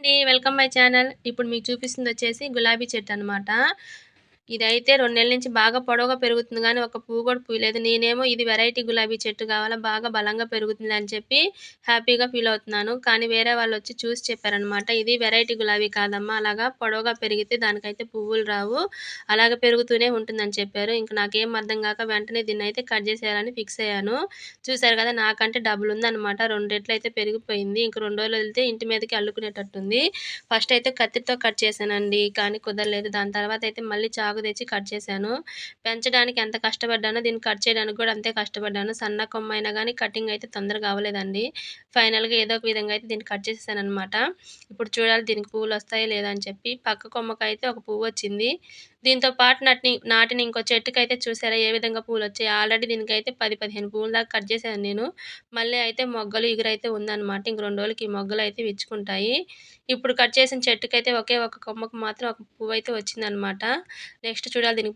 అండి. Welcome my channel. ఇప్పుడు మీకు చూపిస్తుందొచ్చేసి గులాబీ చెట్టనమాట. ఇదైతే 2 నెలల నుంచి బాగా పొడవుగా పెరుగుతుంది గానీ, ఒక్క పువ్వు కూడా పూయలేదు. నేనేమో ఇది వెరైటీ గులాబీ చెట్టు కావాలా, బాగా బలంగా పెరుగుతుందని చెప్పి హ్యాపీగా ఫీలవుతున్నాను. కానీ వేరే వాళ్ళొచ్చి చూసి చెప్పారనమాట. ఇది వెరైటీ గులాబీ కాదమ్మా, అలాగా పొడవుగా పెరిగితే దానికైతే పువ్వులు రావు. అలాగే పెరుగుతూనే ఉంటుందని చెప్పారు. ఇంక నాకేం అర్థం గాక వెంటనే దీన్నైతే కట్ జేసేయాలని ఫిక్స్ అయ్యాను. చూసారు గదా! నాకంటే డబులుందనమాట. 2 రెట్లయితే పెరిగిపోయింది. ఇంక 2 రోజులొదిలితే ఇంటి మీదకి అల్లుకునేటట్టుంది. ఫస్టయితే కత్తిరితో కట్ చేశానండి. కానీ కుదరలేదు. దాని తర్వాతయితే మళ్ళీ చాకు తెచ్చి కట్ చేశాను. పెంచడానికి ఎంత కష్టపడ్డానో దీన్ని కట్ చేయడానికి గూడా అంతే కష్టపడ్డాను. సన్న కొమ్మయినా గానీ కటింగయితే తొందరగా అవ్వలేదండి. ఫైనల్‌గా ఏదో ఒక విధంగా అయితే దీన్ని కట్ చేసేసాననమాట. ఇప్పుడు చూడాలి దీనికి పువ్వులొస్తాయా లేదా అని చెప్పి. పక్క కొమ్మకైతే ఒక పువ్వొచ్చింది. దీంతో పాటు నాటిన ఇంకో చెట్టుకైతే చూసారా ఏ విధంగా పూలొచ్చాయో. ఆల్రెడీ దీనికైతే 10, 15 పువ్వుల దాకా కట్ చేశాను నేను. మళ్ళీ అయితే మొగ్గలు ఇగురైతే ఉందనమాట. ఇంక 2 రోజులకి ఈ మొగ్గలైతే విచ్చుకుంటాయి. ఇప్పుడు కట్ చేసిన చెట్టుకైతే ఒకే ఒక కొమ్మకు మాత్రం ఒక పువ్వయితే వచ్చిందనమాట. నెక్స్ట్ చూడాలి దీనికి